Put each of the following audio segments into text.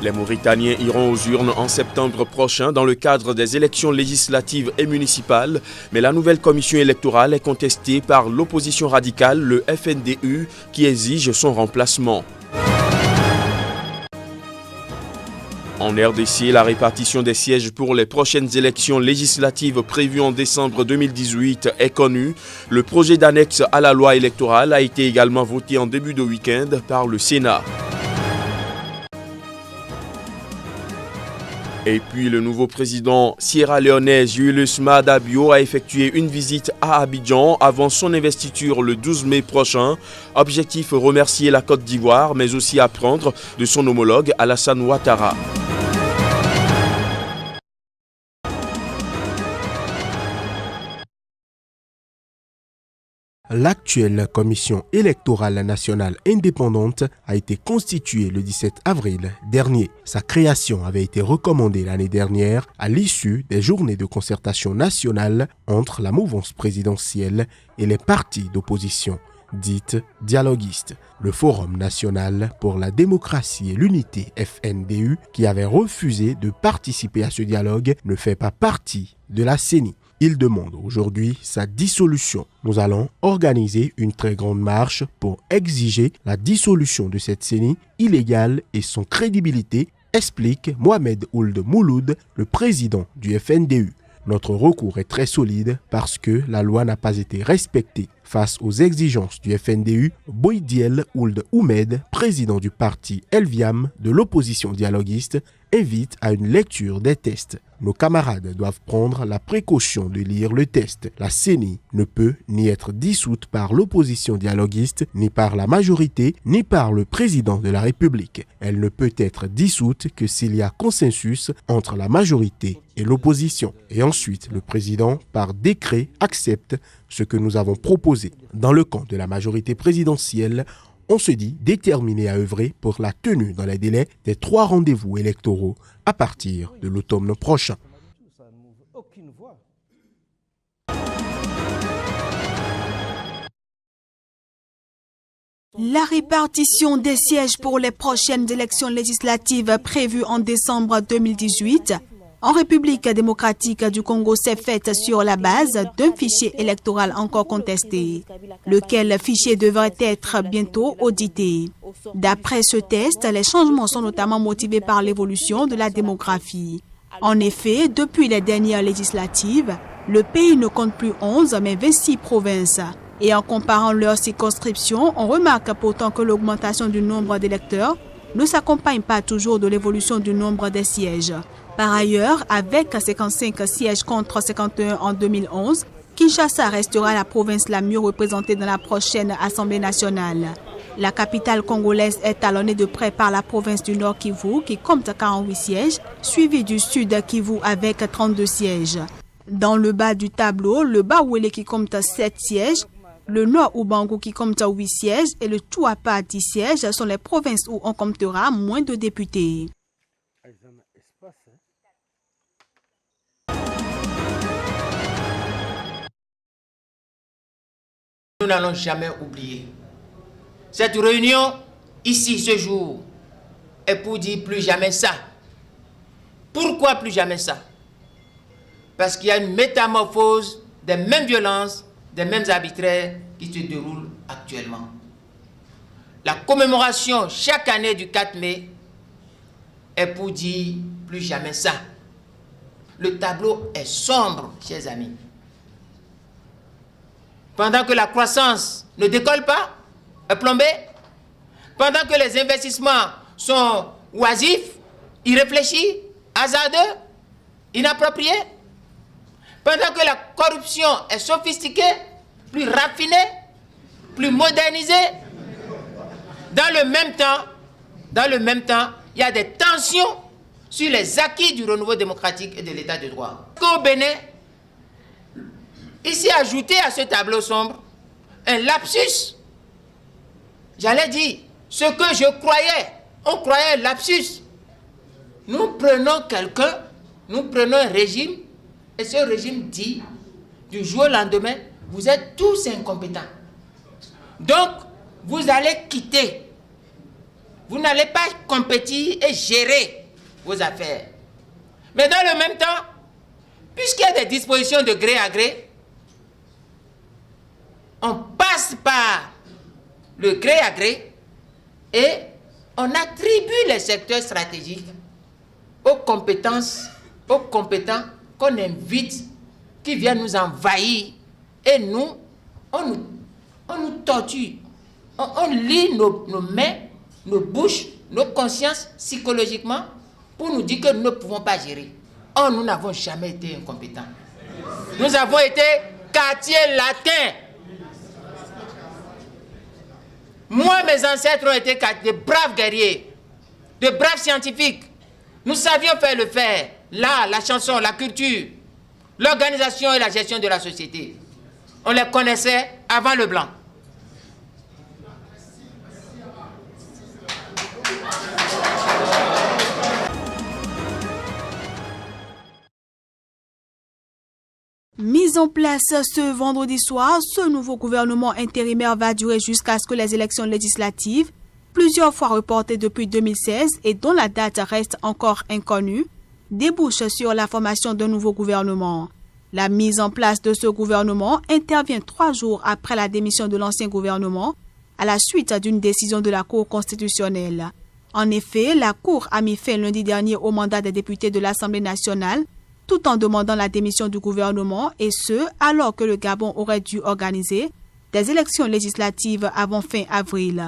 Les Mauritaniens iront aux urnes en septembre prochain dans le cadre des élections législatives et municipales, mais la nouvelle commission électorale est contestée par l'opposition radicale, le FNDU, qui exige son remplacement. En RDC, la répartition des sièges pour les prochaines élections législatives prévues en décembre 2018 est connue. Le projet d'annexe à la loi électorale a été également voté en début de week-end par le Sénat. Et puis, le nouveau président sierra-léonais Julius Maada Bio a effectué une visite à Abidjan avant son investiture le 12 mai prochain. Objectif, remercier la Côte d'Ivoire, mais aussi apprendre de son homologue Alassane Ouattara. L'actuelle commission électorale nationale indépendante a été constituée le 17 avril dernier. Sa création avait été recommandée l'année dernière à l'issue des journées de concertation nationale entre la mouvance présidentielle et les partis d'opposition, dites dialoguistes. Le Forum national pour la démocratie et l'unité FNDU, qui avait refusé de participer à ce dialogue, ne fait pas partie de la CENI. Il demande aujourd'hui sa dissolution. Nous allons organiser une très grande marche pour exiger la dissolution de cette CENI illégale et son crédibilité, explique Mohamed Ould Mouloud, le président du FNDU. Notre recours est très solide parce que la loi n'a pas été respectée. Face aux exigences du FNDU, Boydiel Ould Oumed, président du parti Elviam de l'opposition dialoguiste, invite à une lecture des tests. Nos camarades doivent prendre la précaution de lire le test. La CENI ne peut ni être dissoute par l'opposition dialoguiste, ni par la majorité, ni par le président de la République. Elle ne peut être dissoute que s'il y a consensus entre la majorité et l'opposition. Et ensuite, le président, par décret, accepte ce que nous avons proposé. Dans le camp de la majorité présidentielle, on se dit déterminé à œuvrer pour la tenue dans les délais des 3 rendez-vous électoraux à partir de l'automne prochain. La répartition des sièges pour les prochaines élections législatives prévues en décembre 2018 en République démocratique du Congo s'est faite sur la base d'un fichier électoral encore contesté, lequel fichier devrait être bientôt audité. D'après ce test, les changements sont notamment motivés par l'évolution de la démographie. En effet, depuis les dernières législatives, le pays ne compte plus 11 mais 26 provinces. Et en comparant leurs circonscriptions, on remarque pourtant que l'augmentation du nombre d'électeurs ne s'accompagne pas toujours de l'évolution du nombre des sièges. Par ailleurs, avec 55 sièges contre 51 en 2011, Kinshasa restera la province la mieux représentée dans la prochaine Assemblée nationale. La capitale congolaise est talonnée de près par la province du Nord Kivu qui compte 48 sièges, suivie du Sud Kivu avec 32 sièges. Dans le bas du tableau, le Bawele qui compte 7 sièges, le Nord Ubangu qui compte 8 sièges et le Tuapa 10 sièges sont les provinces où on comptera moins de députés. Nous n'allons jamais oublier. Cette réunion, ici, ce jour, est pour dire plus jamais ça. Pourquoi plus jamais ça? Parce qu'il y a une métamorphose des mêmes violences, des mêmes arbitraires qui se déroulent actuellement. La commémoration chaque année du 4 mai est pour dire plus jamais ça. Le tableau est sombre, chers amis. Pendant que la croissance ne décolle pas, est plombée, pendant que les investissements sont oisifs, irréfléchis, hasardeux, inappropriés, pendant que la corruption est sophistiquée, plus raffinée, plus modernisée, dans le même temps, il y a des tensions sur les acquis du renouveau démocratique et de l'état de droit. Au Bénin, ici ajouté à ce tableau sombre, un lapsus. J'allais dire, ce que je croyais, on croyait un lapsus. Nous prenons quelqu'un, nous prenons un régime, et ce régime dit, du jour au lendemain, vous êtes tous incompétents. Donc, vous allez quitter vous n'allez pas compétir et gérer vos affaires. Mais dans le même temps, puisqu'il y a des dispositions de gré à gré, on passe par le gré à gré et on attribue les secteurs stratégiques aux compétents qu'on invite, qui viennent nous envahir. Et nous, on nous torture. On lie nos mains, nos bouches, nos consciences psychologiquement pour nous dire que nous ne pouvons pas gérer. Or, nous n'avons jamais été incompétents. Nous avons été quartier latin. Moi, mes ancêtres ont été de braves guerriers, de braves scientifiques. Nous savions faire le faire, l'art, la chanson, la culture, l'organisation et la gestion de la société. On les connaissait avant le blanc. Mis en place ce vendredi soir, ce nouveau gouvernement intérimaire va durer jusqu'à ce que les élections législatives, plusieurs fois reportées depuis 2016 et dont la date reste encore inconnue, débouchent sur la formation d'un nouveau gouvernement. La mise en place de ce gouvernement intervient 3 jours après la démission de l'ancien gouvernement, à la suite d'une décision de la Cour constitutionnelle. En effet, la Cour a mis fin lundi dernier au mandat des députés de l'Assemblée nationale, tout en demandant la démission du gouvernement, et ce, alors que le Gabon aurait dû organiser des élections législatives avant fin avril.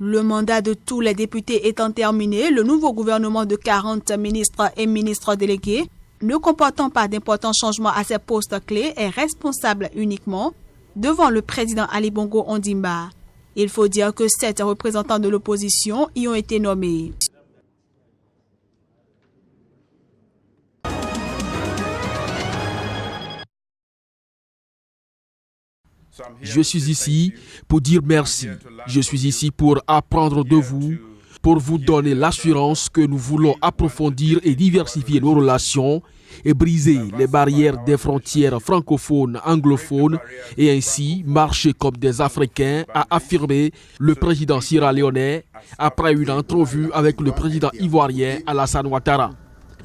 Le mandat de tous les députés étant terminé, le nouveau gouvernement de 40 ministres et ministres délégués, ne comportant pas d'importants changements à ses postes clés, est responsable uniquement devant le président Ali Bongo Ondimba. Il faut dire que 7 représentants de l'opposition y ont été nommés. Je suis ici pour dire merci. Je suis ici pour apprendre de vous, pour vous donner l'assurance que nous voulons approfondir et diversifier nos relations et briser les barrières des frontières francophones, anglophones et ainsi marcher comme des Africains, a affirmé le président sierra-léonais après une entrevue avec le président ivoirien Alassane Ouattara.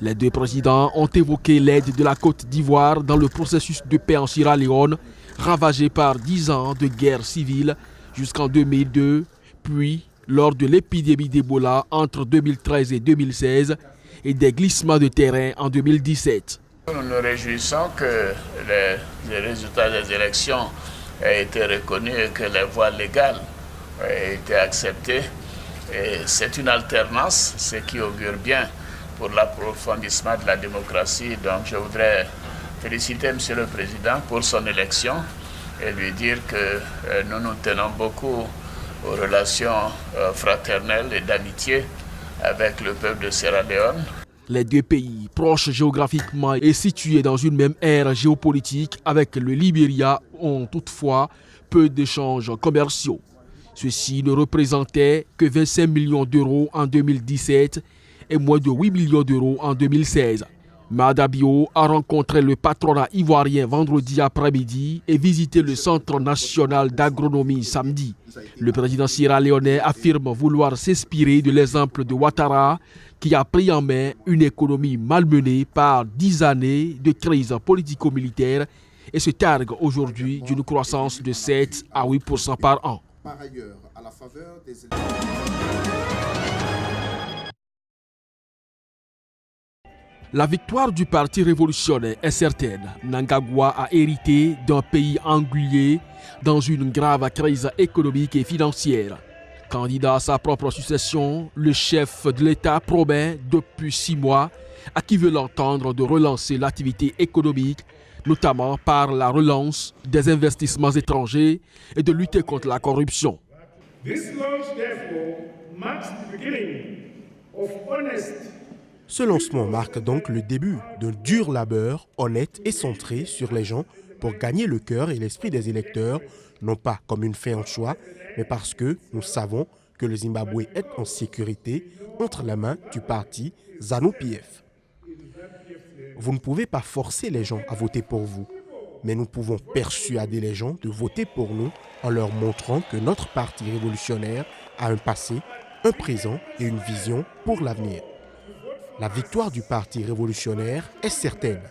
Les 2 présidents ont évoqué l'aide de la Côte d'Ivoire dans le processus de paix en Sierra Leone, ravagé par 10 ans de guerre civile jusqu'en 2002, puis lors de l'épidémie d'Ebola entre 2013 et 2016 et des glissements de terrain en 2017. Nous nous réjouissons que les résultats des élections aient été reconnus et que les voies légales aient été acceptées. Et c'est une alternance, ce qui augure bien pour l'approfondissement de la démocratie. Donc je voudrais féliciter M. le Président pour son élection et lui dire que nous nous tenons beaucoup aux relations fraternelles et d'amitié avec le peuple de Sierra Leone. Les 2 pays, proches géographiquement et situés dans une même ère géopolitique avec le Libéria, ont toutefois peu d'échanges commerciaux. Ceux-ci ne représentaient que 25 millions d'euros en 2017 et moins de 8 millions d'euros en 2016. Maada Bio a rencontré le patronat ivoirien vendredi après-midi et visité le Centre national d'agronomie samedi. Le président sierra-léonais affirme vouloir s'inspirer de l'exemple de Ouattara, qui a pris en main une économie malmenée par 10 années de crise politico-militaire et se targue aujourd'hui d'une croissance de 7 à 8% par an. Par ailleurs, à la faveur des La victoire du parti révolutionnaire est certaine. Mnangagwa a hérité d'un pays englué dans une grave crise économique et financière. Candidat à sa propre succession, le chef de l'État promet depuis 6 mois à qui veut l'entendre de relancer l'activité économique, notamment par la relance des investissements étrangers et de lutter contre la corruption. Ce lancement marque donc le début d'un dur labeur honnête et centré sur les gens pour gagner le cœur et l'esprit des électeurs, non pas comme une fin en soi, mais parce que nous savons que le Zimbabwe est en sécurité entre les mains du parti ZANU-PF. Vous ne pouvez pas forcer les gens à voter pour vous, mais nous pouvons persuader les gens de voter pour nous en leur montrant que notre parti révolutionnaire a un passé un présent et une vision pour l'avenir. La victoire du Parti révolutionnaire est certaine.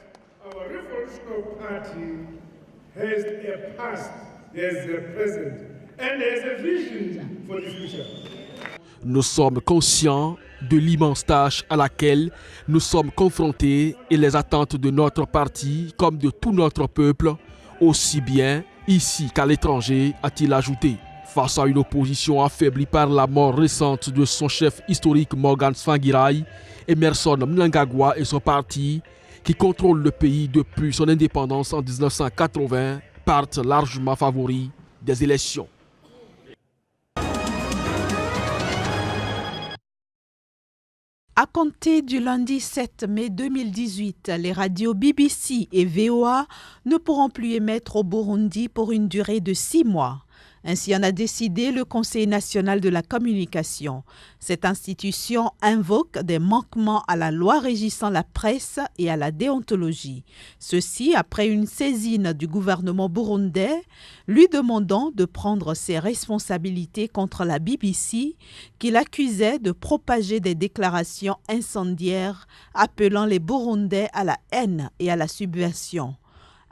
Nous sommes conscients de l'immense tâche à laquelle nous sommes confrontés et les attentes de notre parti comme de tout notre peuple, aussi bien ici qu'à l'étranger, a-t-il ajouté. Face à une opposition affaiblie par la mort récente de son chef historique Morgan Tsvangirai, Emmerson Mnangagwa et son parti, qui contrôle le pays depuis son indépendance en 1980, partent largement favoris des élections. À compter du lundi 7 mai 2018, les radios BBC et VOA ne pourront plus émettre au Burundi pour une durée de 6 mois. Ainsi en a décidé le Conseil national de la communication. Cette institution invoque des manquements à la loi régissant la presse et à la déontologie. Ceci après une saisine du gouvernement burundais lui demandant de prendre ses responsabilités contre la BBC qu'il accusait de propager des déclarations incendiaires appelant les Burundais à la haine et à la subversion.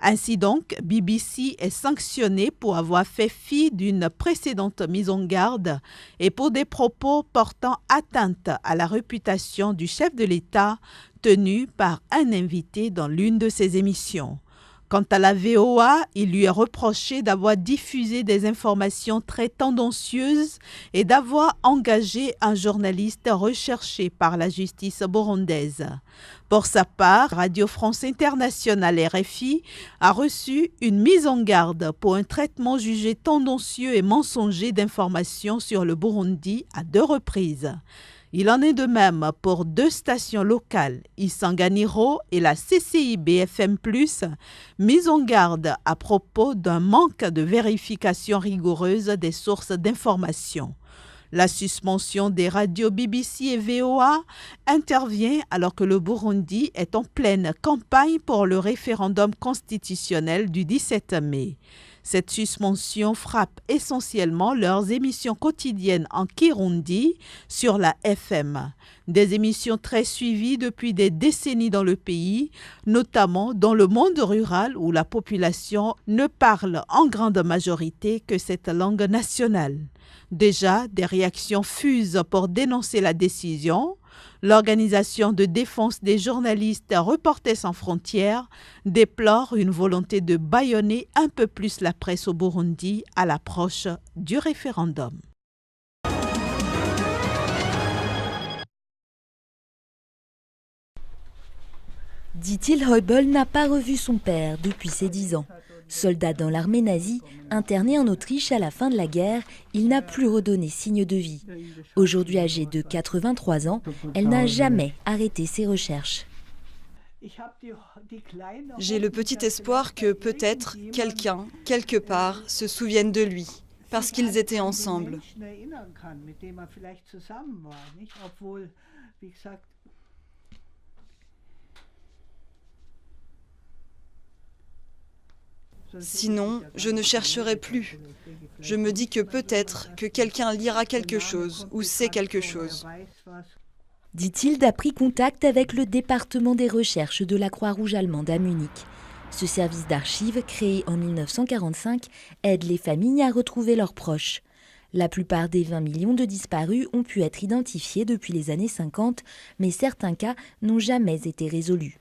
Ainsi donc, BBC est sanctionné pour avoir fait fi d'une précédente mise en garde et pour des propos portant atteinte à la réputation du chef de l'État tenus par un invité dans l'une de ses émissions. Quant à la VOA, il lui est reproché d'avoir diffusé des informations très tendancieuses et d'avoir engagé un journaliste recherché par la justice burundaise. Pour sa part, Radio France Internationale RFI a reçu une mise en garde pour un traitement jugé tendancieux et mensonger d'informations sur le Burundi à 2 reprises. Il en est de même pour 2 stations locales, Isanganiro et la CCI BFM+, mise en garde à propos d'un manque de vérification rigoureuse des sources d'information. La suspension des radios BBC et VOA intervient alors que le Burundi est en pleine campagne pour le référendum constitutionnel du 17 mai. Cette suspension frappe essentiellement leurs émissions quotidiennes en Kirundi sur la FM. Des émissions très suivies depuis des décennies dans le pays, notamment dans le monde rural où la population ne parle en grande majorité que cette langue nationale. Déjà, des réactions fusent pour dénoncer la décision. L'organisation de défense des journalistes Reporters sans frontières déplore une volonté de bâillonner un peu plus la presse au Burundi à l'approche du référendum. Dit-il, Heubel n'a pas revu son père depuis ses 10 ans. Soldat dans l'armée nazie, interné en Autriche à la fin de la guerre, il n'a plus redonné signe de vie. Aujourd'hui âgée de 83 ans, elle n'a jamais arrêté ses recherches. J'ai le petit espoir que peut-être quelqu'un, quelque part, se souvienne de lui, parce qu'ils étaient ensemble. Sinon, je ne chercherai plus. Je me dis que peut-être que quelqu'un lira quelque chose ou sait quelque chose. Dit-il, a pris contact avec le département des recherches de la Croix-Rouge allemande à Munich. Ce service d'archives, créé en 1945, aide les familles à retrouver leurs proches. La plupart des 20 millions de disparus ont pu être identifiés depuis les années 50, mais certains cas n'ont jamais été résolus.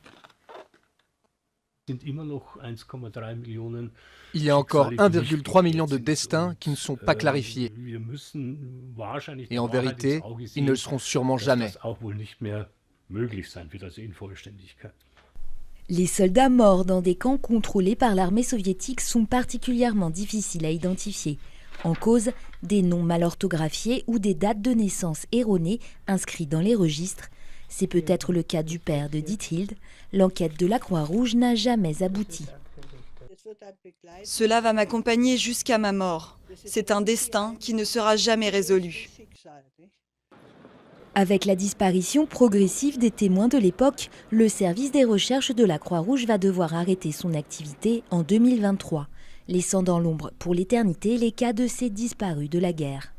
Il y a encore 1,3 million de destins qui ne sont pas clarifiés. Et en vérité, ils ne le seront sûrement jamais. Les soldats morts dans des camps contrôlés par l'armée soviétique sont particulièrement difficiles à identifier. En cause, des noms mal orthographiés ou des dates de naissance erronées inscrites dans les registres. C'est peut-être le cas du père de Diethild. L'enquête de la Croix-Rouge n'a jamais abouti. Cela va m'accompagner jusqu'à ma mort. C'est un destin qui ne sera jamais résolu. Avec la disparition progressive des témoins de l'époque, le service des recherches de la Croix-Rouge va devoir arrêter son activité en 2023, laissant dans l'ombre pour l'éternité les cas de ces disparus de la guerre.